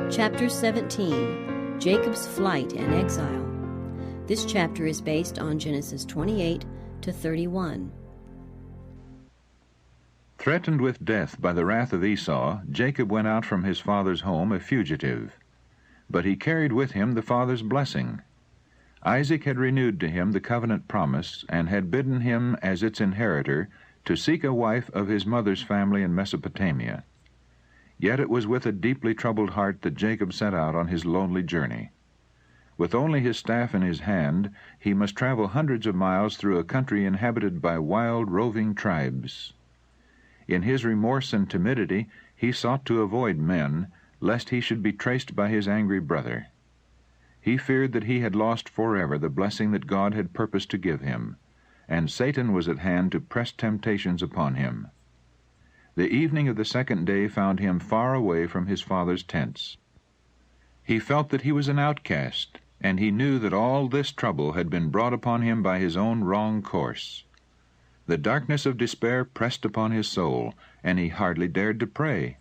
Chapter 17, Jacob's Flight and Exile. This chapter is based on Genesis 28 to 31. Threatened with death by the wrath of Esau, Jacob went out from his father's home a fugitive. But he carried with him the father's blessing. Isaac had renewed to him the covenant promise, and had bidden him as its inheritor to seek a wife of his mother's family in Mesopotamia. Yet it was with a deeply troubled heart that Jacob set out on his lonely journey. With only his staff in his hand, he must travel hundreds of miles through a country inhabited by wild, roving tribes. In his remorse and timidity, he sought to avoid men, lest he should be traced by his angry brother. He feared that he had lost forever the blessing that God had purposed to give him, and Satan was at hand to press temptations upon him. The evening of the second day found him far away from his father's tents. He felt that he was an outcast, and he knew that all this trouble had been brought upon him by his own wrong course. The darkness of despair pressed upon his soul, and he hardly dared to pray.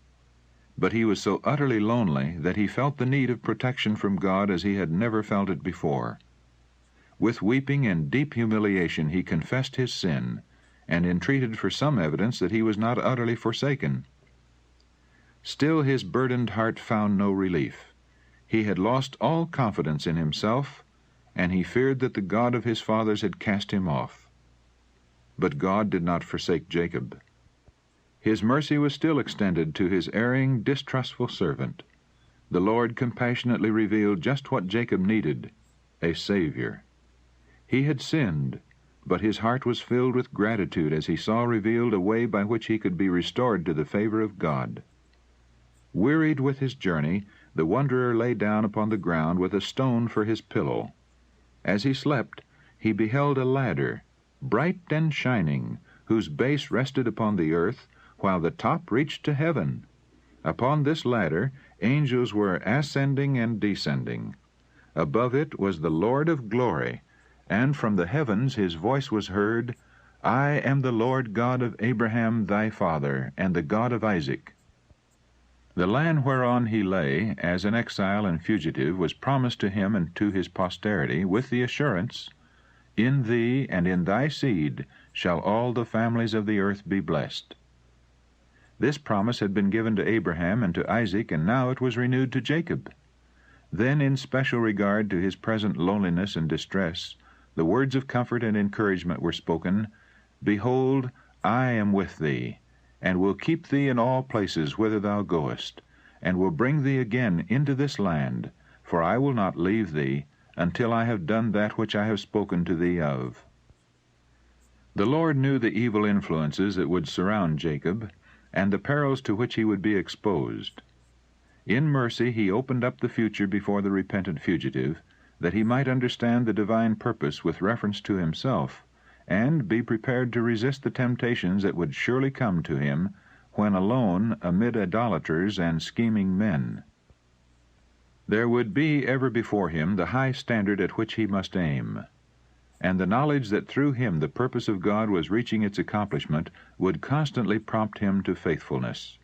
But he was so utterly lonely that he felt the need of protection from God as he had never felt it before. With weeping and deep humiliation he confessed his sin, and entreated for some evidence that he was not utterly forsaken. Still his burdened heart found no relief. He had lost all confidence in himself, and he feared that the God of his fathers had cast him off. But God did not forsake Jacob. His mercy was still extended to his erring, distrustful servant. The Lord compassionately revealed just what Jacob needed, a Savior. He had sinned, but his heart was filled with gratitude as he saw revealed a way by which he could be restored to the favor of God. Wearied with his journey, the wanderer lay down upon the ground with a stone for his pillow. As he slept, he beheld a ladder, bright and shining, whose base rested upon the earth, while the top reached to heaven. Upon this ladder, angels were ascending and descending. Above it was the Lord of glory, and from the heavens his voice was heard, I am the Lord God of Abraham thy father, and the God of Isaac. The land whereon he lay, as an exile and fugitive, was promised to him and to his posterity, with the assurance, In thee and in thy seed shall all the families of the earth be blessed. This promise had been given to Abraham and to Isaac, and now it was renewed to Jacob. Then, in special regard to his present loneliness and distress, the words of comfort and encouragement were spoken, Behold, I am with thee, and will keep thee in all places whither thou goest, and will bring thee again into this land, for I will not leave thee, until I have done that which I have spoken to thee of. The Lord knew the evil influences that would surround Jacob, and the perils to which he would be exposed. In mercy he opened up the future before the repentant fugitive, that he might understand the divine purpose with reference to himself, and be prepared to resist the temptations that would surely come to him when alone amid idolaters and scheming men. There would be ever before him the high standard at which he must aim, and the knowledge that through him the purpose of God was reaching its accomplishment would constantly prompt him to faithfulness.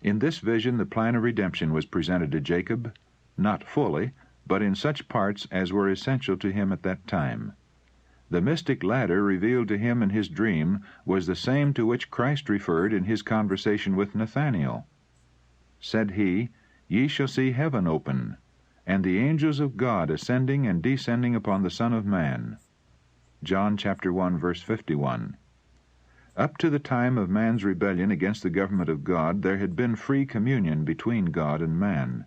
In this vision the plan of redemption was presented to Jacob, not fully, but in such parts as were essential to him at that time. The mystic ladder revealed to him in his dream was the same to which Christ referred in his conversation with Nathanael. Said he, Ye shall see heaven open, and the angels of God ascending and descending upon the Son of Man. John chapter 1, verse 51. Up to the time of man's rebellion against the government of God, there had been free communion between God and man.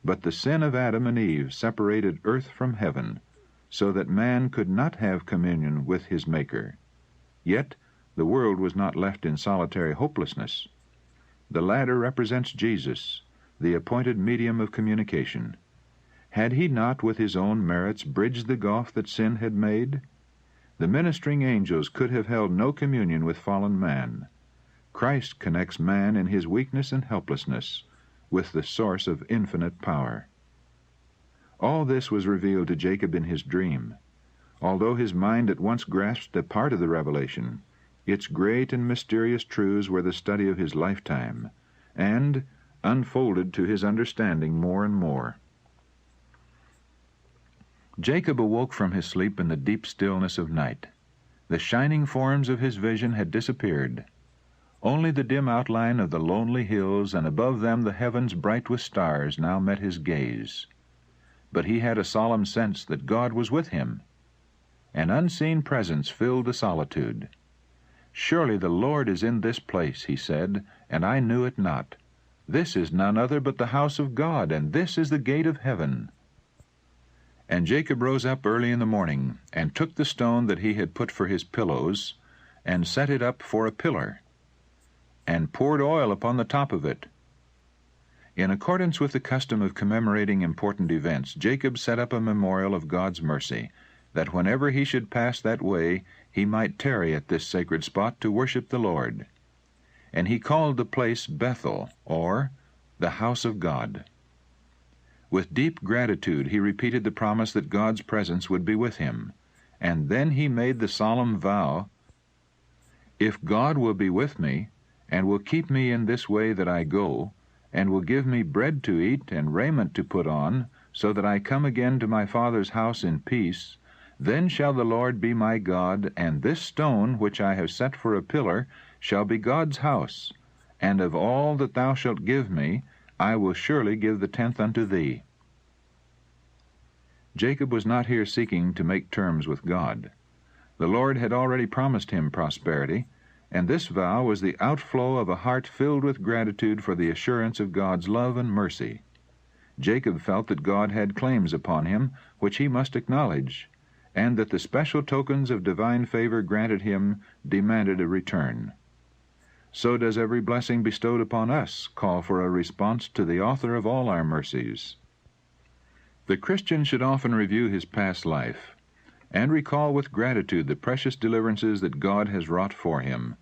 But the sin of Adam and Eve separated earth from heaven, so that man could not have communion with his Maker. Yet the world was not left in solitary hopelessness. The ladder represents Jesus, the appointed medium of communication. Had he not, with his own merits, bridged the gulf that sin had made? The ministering angels could have held no communion with fallen man. Christ connects man in his weakness and helplessness with the source of infinite power. All this was revealed to Jacob in his dream. Although his mind at once grasped a part of the revelation, its great and mysterious truths were the study of his lifetime, and, unfolded to his understanding more and more. Jacob awoke from his sleep in the deep stillness of night. The shining forms of his vision had disappeared. Only the dim outline of the lonely hills, and above them the heavens bright with stars, now met his gaze. But he had a solemn sense that God was with him. An unseen presence filled the solitude. "Surely the Lord is in this place," he said, "and I knew it not. This is none other but the house of God, and this is the gate of heaven." And Jacob rose up early in the morning, and took the stone that he had put for his pillows, and set it up for a pillar, and poured oil upon the top of it. In accordance with the custom of commemorating important events, Jacob set up a memorial of God's mercy, that whenever he should pass that way, he might tarry at this sacred spot to worship the Lord. And he called the place Bethel, or the house of God. With deep gratitude he repeated the promise that God's presence would be with him, and then he made the solemn vow, "If God will be with me, and will keep me in this way that I go, and will give me bread to eat and raiment to put on, so that I come again to my father's house in peace, then shall the Lord be my God, and this stone which I have set for a pillar shall be God's house, and of all that thou shalt give me, I will surely give the tenth unto thee." Jacob was not here seeking to make terms with God. The Lord had already promised him prosperity, and this vow was the outflow of a heart filled with gratitude for the assurance of God's love and mercy. Jacob felt that God had claims upon him which he must acknowledge, and that the special tokens of divine favor granted him demanded a return. So does every blessing bestowed upon us call for a response to the author of all our mercies. The Christian should often review his past life, and recall with gratitude the precious deliverances that God has wrought for him,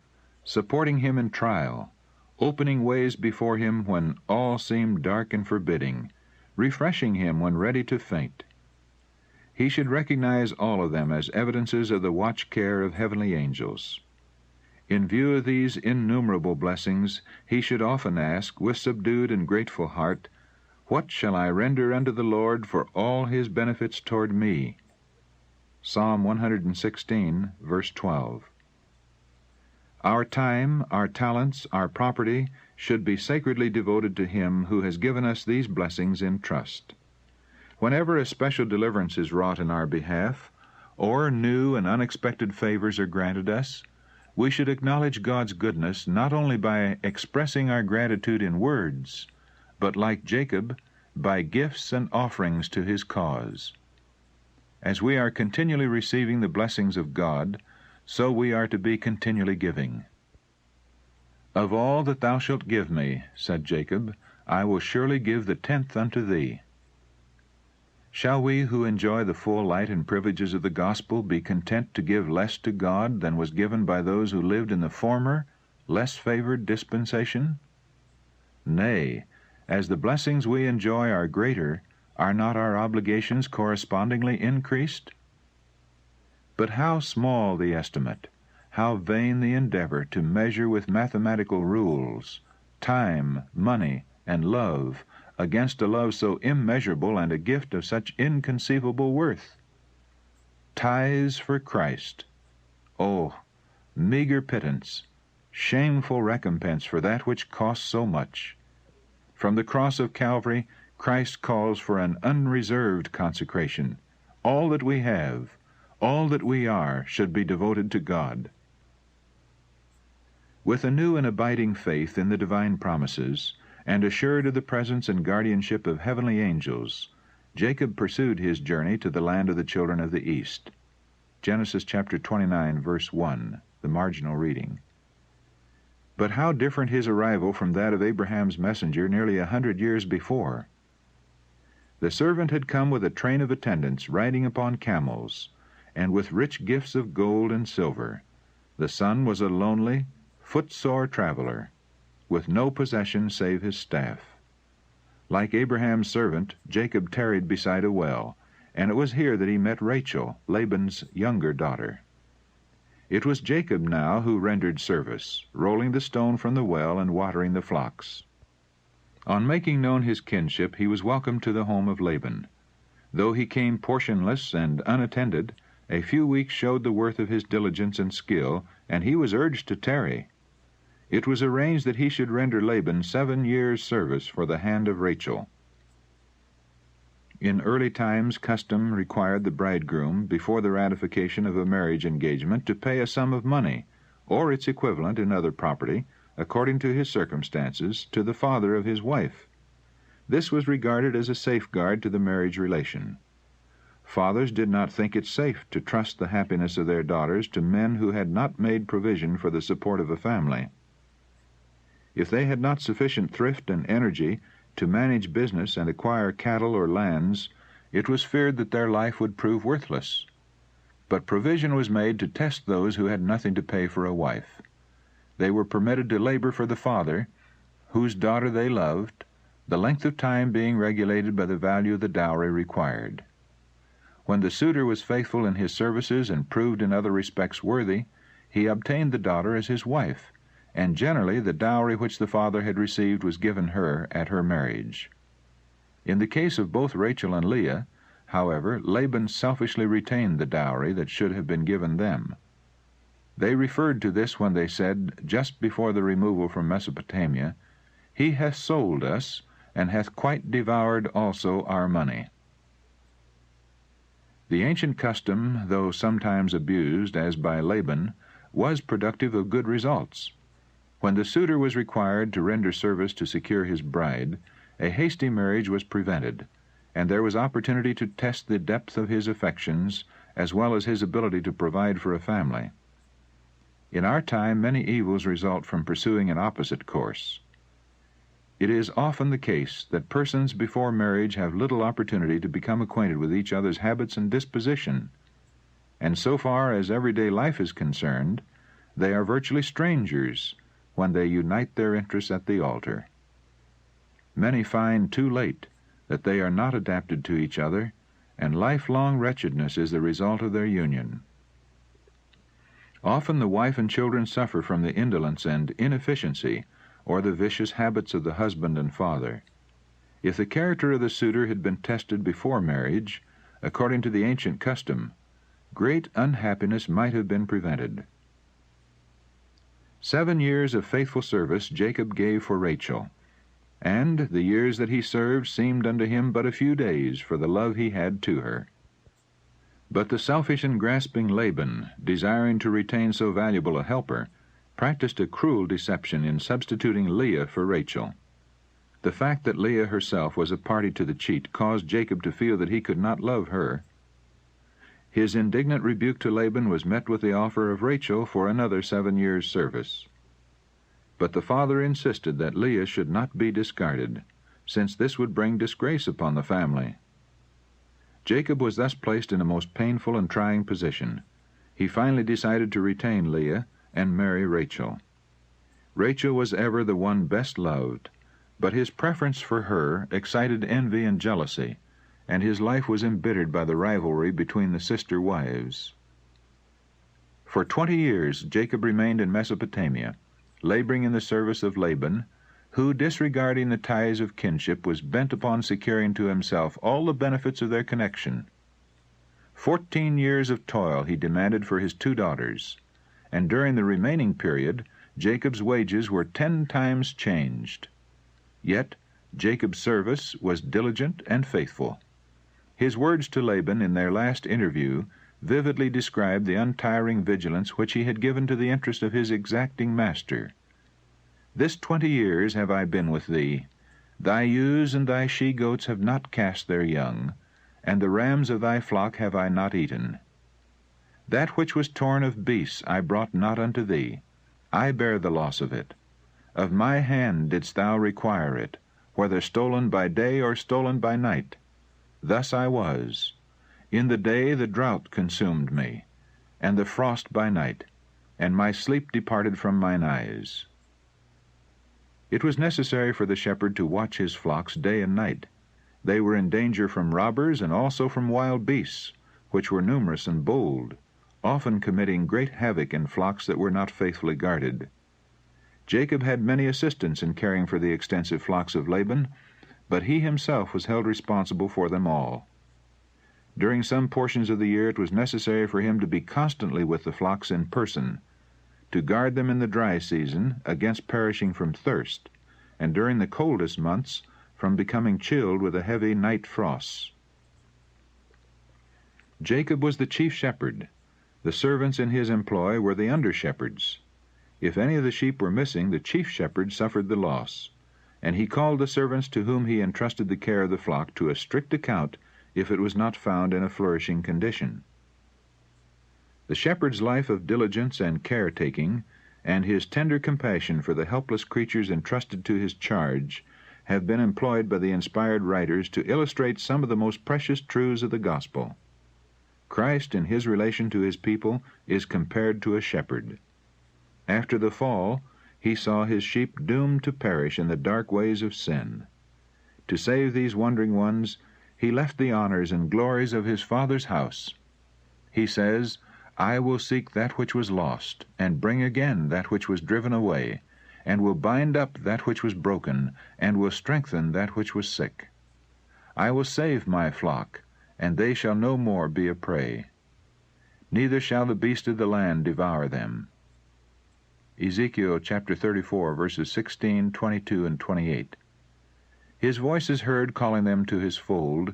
supporting him in trial, opening ways before him when all seemed dark and forbidding, refreshing him when ready to faint. He should recognize all of them as evidences of the watch care of heavenly angels. In view of these innumerable blessings, he should often ask, with subdued and grateful heart, "What shall I render unto the Lord for all his benefits toward me?" Psalm 116, verse 12. Our time, our talents, our property should be sacredly devoted to him who has given us these blessings in trust. Whenever a special deliverance is wrought in our behalf, or new and unexpected favors are granted us, we should acknowledge God's goodness not only by expressing our gratitude in words, but, like Jacob, by gifts and offerings to his cause. As we are continually receiving the blessings of God, so we are to be continually giving. "Of all that thou shalt give me," said Jacob, "I will surely give the tenth unto thee." Shall we who enjoy the full light and privileges of the gospel be content to give less to God than was given by those who lived in the former, less favored dispensation? Nay, as the blessings we enjoy are greater, are not our obligations correspondingly increased? But how small the estimate, how vain the endeavor to measure with mathematical rules time, money, and love against a love so immeasurable and a gift of such inconceivable worth. Tithes for Christ. Oh, meager pittance, shameful recompense for that which costs so much. From the cross of Calvary, Christ calls for an unreserved consecration. All that we have, all that we are, should be devoted to God. With a new and abiding faith in the divine promises, and assured of the presence and guardianship of heavenly angels, Jacob pursued his journey to the land of the children of the east. Genesis chapter 29, verse 1, the marginal reading. But how different his arrival from that of Abraham's messenger nearly 100 years before. The servant had come with a train of attendants riding upon camels, and with rich gifts of gold and silver. The son was a lonely, footsore traveler, with no possession save his staff. Like Abraham's servant, Jacob tarried beside a well, and it was here that he met Rachel, Laban's younger daughter. It was Jacob now who rendered service, rolling the stone from the well and watering the flocks. On making known his kinship, he was welcomed to the home of Laban. Though he came portionless and unattended, a few weeks showed the worth of his diligence and skill, and he was urged to tarry. It was arranged that he should render Laban 7 years' service for the hand of Rachel. In early times, custom required the bridegroom, before the ratification of a marriage engagement, to pay a sum of money, or its equivalent in other property, according to his circumstances, to the father of his wife. This was regarded as a safeguard to the marriage relation. Fathers did not think it safe to trust the happiness of their daughters to men who had not made provision for the support of a family. If they had not sufficient thrift and energy to manage business and acquire cattle or lands, it was feared that their life would prove worthless. But provision was made to test those who had nothing to pay for a wife. They were permitted to labor for the father, whose daughter they loved, the length of time being regulated by the value of the dowry required. When the suitor was faithful in his services and proved in other respects worthy, he obtained the daughter as his wife, and generally the dowry which the father had received was given her at her marriage. In the case of both Rachel and Leah, however, Laban selfishly retained the dowry that should have been given them. They referred to this when they said, just before the removal from Mesopotamia, "He hath sold us, and hath quite devoured also our money." The ancient custom, though sometimes abused, as by Laban, was productive of good results. When the suitor was required to render service to secure his bride, a hasty marriage was prevented, and there was opportunity to test the depth of his affections, as well as his ability to provide for a family. In our time, many evils result from pursuing an opposite course. It is often the case that persons before marriage have little opportunity to become acquainted with each other's habits and disposition, and so far as everyday life is concerned, they are virtually strangers when they unite their interests at the altar. Many find too late that they are not adapted to each other, and lifelong wretchedness is the result of their union. Often the wife and children suffer from the indolence and inefficiency or the vicious habits of the husband and father. If the character of the suitor had been tested before marriage, according to the ancient custom, great unhappiness might have been prevented. 7 years of faithful service Jacob gave for Rachel, and the years that he served seemed unto him but a few days for the love he had to her. But the selfish and grasping Laban, desiring to retain so valuable a helper, practiced a cruel deception in substituting Leah for Rachel. The fact that Leah herself was a party to the cheat caused Jacob to feel that he could not love her. His indignant rebuke to Laban was met with the offer of Rachel for another 7 years' service. But the father insisted that Leah should not be discarded, since this would bring disgrace upon the family. Jacob was thus placed in a most painful and trying position. He finally decided to retain Leah and marry Rachel. Rachel was ever the one best loved, but his preference for her excited envy and jealousy, and his life was embittered by the rivalry between the sister wives. For 20 years Jacob remained in Mesopotamia, laboring in the service of Laban, who, disregarding the ties of kinship, was bent upon securing to himself all the benefits of their connection. 14 years of toil he demanded for his 2 daughters, and during the remaining period Jacob's wages were 10 times changed. Yet Jacob's service was diligent and faithful. His words to Laban in their last interview vividly described the untiring vigilance which he had given to the interest of his exacting master. "This 20 years have I been with thee. Thy ewes and thy she-goats have not cast their young, and the rams of thy flock have I not eaten. That which was torn of beasts I brought not unto thee. I bear the loss of it. Of my hand didst thou require it, whether stolen by day or stolen by night. Thus I was. In the day the drought consumed me, and the frost by night, and my sleep departed from mine eyes." It was necessary for the shepherd to watch his flocks day and night. They were in danger from robbers and also from wild beasts, which were numerous and bold, often committing great havoc in flocks that were not faithfully guarded. Jacob had many assistants in caring for the extensive flocks of Laban, but he himself was held responsible for them all. During some portions of the year it was necessary for him to be constantly with the flocks in person, to guard them in the dry season against perishing from thirst, and during the coldest months from becoming chilled with the heavy night frosts. Jacob was the chief shepherd. The servants in his employ were the under-shepherds. If any of the sheep were missing, the chief shepherd suffered the loss, and he called the servants to whom he entrusted the care of the flock to a strict account if it was not found in a flourishing condition. The shepherd's life of diligence and care-taking, and his tender compassion for the helpless creatures entrusted to his charge, have been employed by the inspired writers to illustrate some of the most precious truths of the gospel. Christ, in his relation to his people, is compared to a shepherd. After the fall, he saw his sheep doomed to perish in the dark ways of sin. To save these wandering ones, he left the honors and glories of his Father's house. He says, "I will seek that which was lost, and bring again that which was driven away, and will bind up that which was broken, and will strengthen that which was sick. I will save my flock, and they shall no more be a prey. Neither shall the beast of the land devour them." Ezekiel chapter 34, verses 16, 22, and 28. His voice is heard calling them to his fold,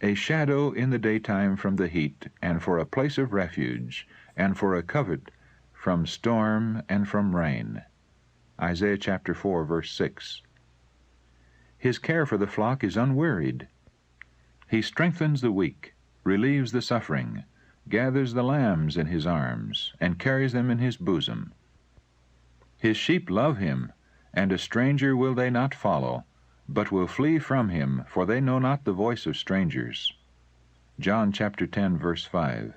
a shadow in the daytime from the heat, and for a place of refuge, and for a covert from storm and from rain. Isaiah chapter 4, verse 6. His care for the flock is unwearied. He strengthens the weak, relieves the suffering, gathers the lambs in his arms, and carries them in his bosom. His sheep love him, and a stranger will they not follow, but will flee from him, for they know not the voice of strangers. John chapter 10, verse 5.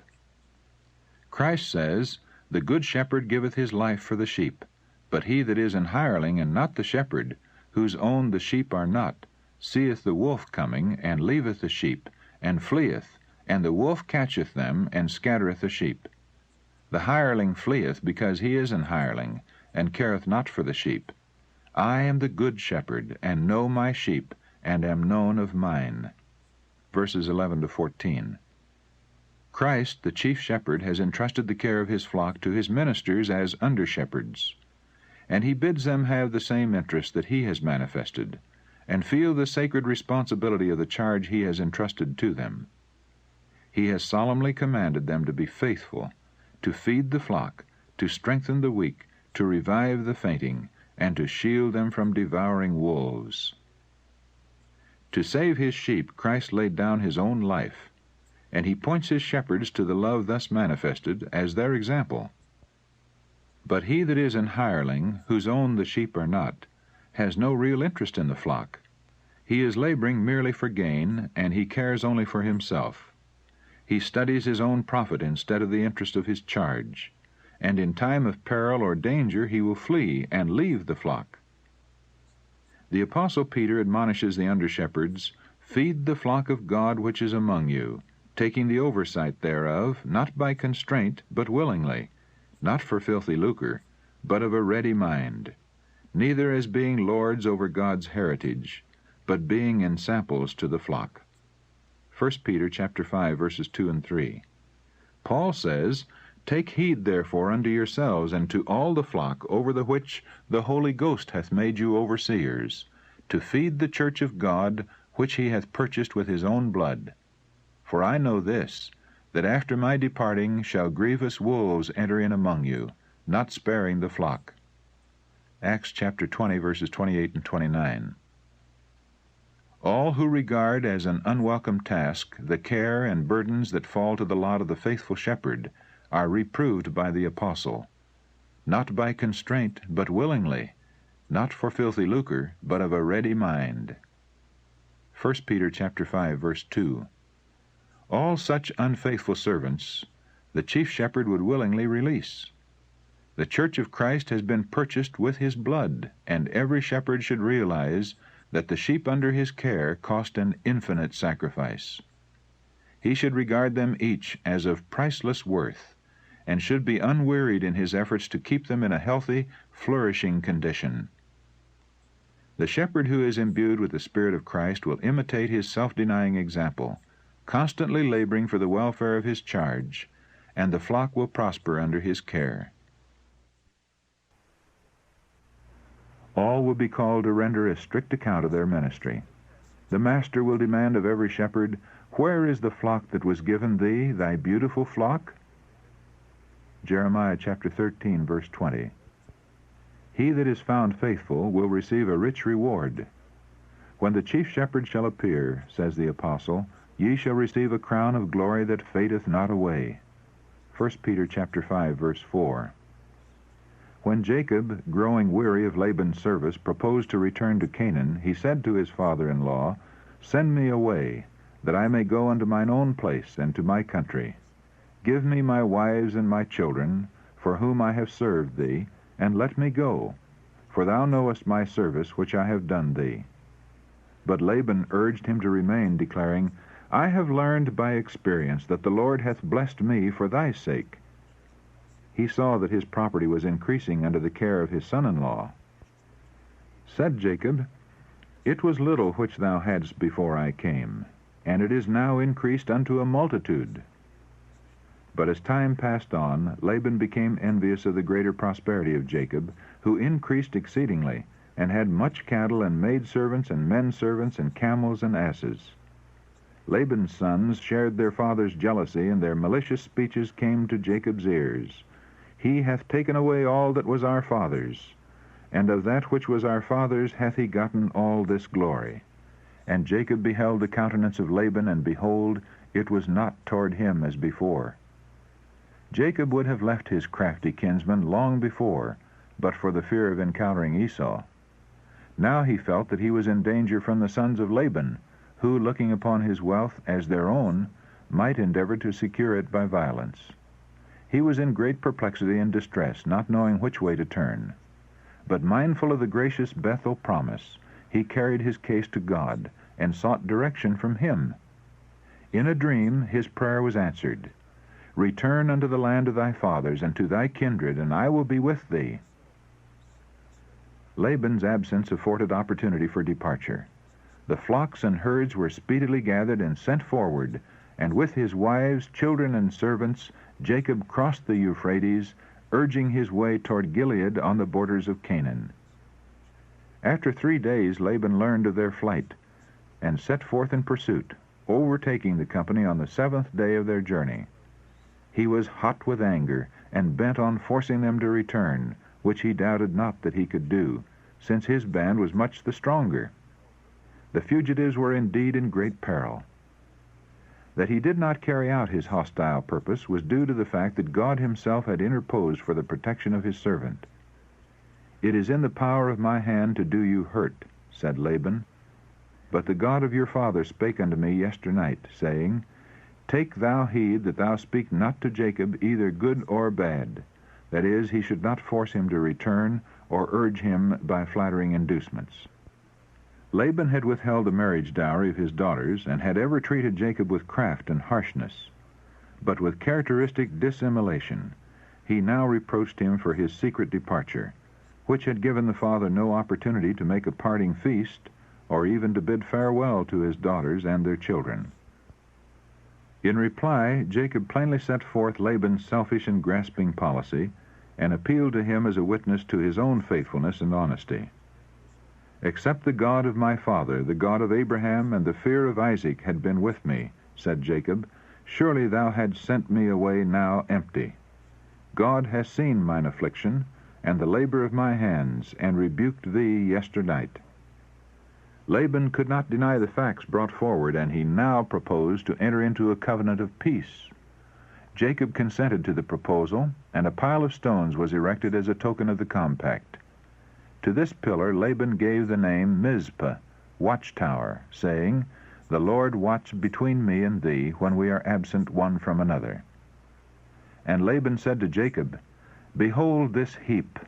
Christ says, "The good shepherd giveth his life for the sheep, but he that is an hireling and not the shepherd, whose own the sheep are not, seeth the wolf coming, and leaveth the sheep, and fleeth, and the wolf catcheth them, and scattereth the sheep. The hireling fleeth because he is an hireling, and careth not for the sheep. I am the good shepherd, and know my sheep, and am known of mine." Verses 11 to 14. Christ, the chief shepherd, has entrusted the care of his flock to his ministers as under-shepherds, and he bids them have the same interest that he has manifested, and feel the sacred responsibility of the charge he has entrusted to them. He has solemnly commanded them to be faithful, to feed the flock, to strengthen the weak, to revive the fainting, and to shield them from devouring wolves. To save his sheep, Christ laid down his own life, and he points his shepherds to the love thus manifested as their example. But he that is an hireling, whose own the sheep are not, has no real interest in the flock. He is laboring merely for gain, and he cares only for himself. He studies his own profit instead of the interest of his charge, and in time of peril or danger he will flee and leave the flock. The Apostle Peter admonishes the under-shepherds, "Feed the flock of God which is among you, taking the oversight thereof, not by constraint, but willingly, not for filthy lucre, but of a ready mind, neither as being lords over God's heritage, but being ensamples to the flock." 1 Peter chapter 5, verses 2 and 3. Paul says, "Take heed therefore unto yourselves and to all the flock over the which the Holy Ghost hath made you overseers, to feed the church of God, which he hath purchased with his own blood. For I know this, that after my departing shall grievous wolves enter in among you, not sparing the flock." Acts chapter 20, verses 28 and 29. All who regard as an unwelcome task the care and burdens that fall to the lot of the faithful shepherd are reproved by the apostle, "Not by constraint, but willingly, not for filthy lucre, but of a ready mind." 1 Peter chapter 5, verse 2. All such unfaithful servants the chief shepherd would willingly release. The church of Christ has been purchased with his blood, and every shepherd should realize that the sheep under his care cost an infinite sacrifice. He should regard them each as of priceless worth, and should be unwearied in his efforts to keep them in a healthy, flourishing condition. The shepherd who is imbued with the Spirit of Christ will imitate his self-denying example, constantly laboring for the welfare of his charge, and the flock will prosper under his care. All will be called to render a strict account of their ministry. The master will demand of every shepherd, "Where is the flock that was given thee, thy beautiful flock?" Jeremiah chapter 13, verse 20. He that is found faithful will receive a rich reward. When the chief shepherd shall appear, says the apostle, ye shall receive a crown of glory that fadeth not away. 1 Peter chapter 5, verse 4. When Jacob, growing weary of Laban's service, proposed to return to Canaan, he said to his father-in-law, "Send me away, that I may go unto mine own place and to my country. Give me my wives and my children, for whom I have served thee, and let me go, for thou knowest my service which I have done thee." But Laban urged him to remain, declaring, "I have learned by experience that the Lord hath blessed me for thy sake." He saw that his property was increasing under the care of his son-in-law. Said Jacob, "It was little which thou hadst before I came, and it is now increased unto a multitude." But as time passed on, Laban became envious of the greater prosperity of Jacob, who increased exceedingly, and had much cattle and maidservants and men-servants and camels and asses. Laban's sons shared their father's jealousy, and their malicious speeches came to Jacob's ears. "He hath taken away all that was our father's, and of that which was our father's hath he gotten all this glory." And Jacob beheld the countenance of Laban, and behold, it was not toward him as before. Jacob would have left his crafty kinsman long before, but for the fear of encountering Esau. Now he felt that he was in danger from the sons of Laban, who, looking upon his wealth as their own, might endeavor to secure it by violence. He was in great perplexity and distress, not knowing which way to turn. But mindful of the gracious Bethel promise, he carried his case to God, and sought direction from him. In a dream his prayer was answered. "Return unto the land of thy fathers, and to thy kindred, and I will be with thee." Laban's absence afforded opportunity for departure. The flocks and herds were speedily gathered and sent forward, and with his wives, children, and servants, Jacob crossed the Euphrates, urging his way toward Gilead on the borders of Canaan. After 3 days Laban learned of their flight, and set forth in pursuit, overtaking the company on the 7th day of their journey. He was hot with anger, and bent on forcing them to return, which he doubted not that he could do, since his band was much the stronger. The fugitives were indeed in great peril. That he did not carry out his hostile purpose was due to the fact that God himself had interposed for the protection of his servant. "It is in the power of my hand to do you hurt," said Laban. "But the God of your father spake unto me yesternight, saying, Take thou heed that thou speak not to Jacob either good or bad. That is, he should not force him to return, or urge him by flattering inducements." Laban had withheld the marriage dowry of his daughters, and had ever treated Jacob with craft and harshness. But with characteristic dissimulation, he now reproached him for his secret departure, which had given the father no opportunity to make a parting feast, or even to bid farewell to his daughters and their children. In reply, Jacob plainly set forth Laban's selfish and grasping policy, and appealed to him as a witness to his own faithfulness and honesty. "Except the God of my father, the God of Abraham, and the fear of Isaac had been with me," said Jacob, "surely thou hadst sent me away now empty. God has seen mine affliction, and the labor of my hands, and rebuked thee yesternight." Laban could not deny the facts brought forward, and he now proposed to enter into a covenant of peace. Jacob consented to the proposal, and a pile of stones was erected as a token of the compact. To this pillar Laban gave the name Mizpah, watchtower, saying, "The Lord watch between me and thee when we are absent one from another." And Laban said to Jacob, "Behold this heap,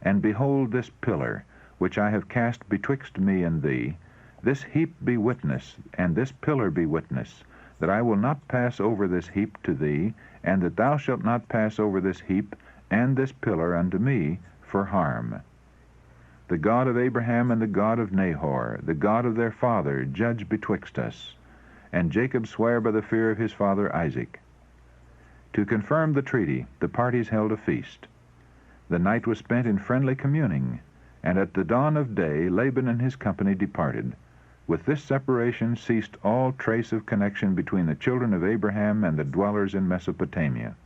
and behold this pillar, which I have cast betwixt me and thee. This heap be witness, and this pillar be witness, that I will not pass over this heap to thee, and that thou shalt not pass over this heap and this pillar unto me for harm. The God of Abraham and the God of Nahor, the God of their father, judge betwixt us. And Jacob sware by the fear of his father Isaac. To confirm the treaty, the parties held a feast. The night was spent in friendly communing, and at the dawn of day Laban and his company departed. With this separation ceased all trace of connection between the children of Abraham and the dwellers in Mesopotamia.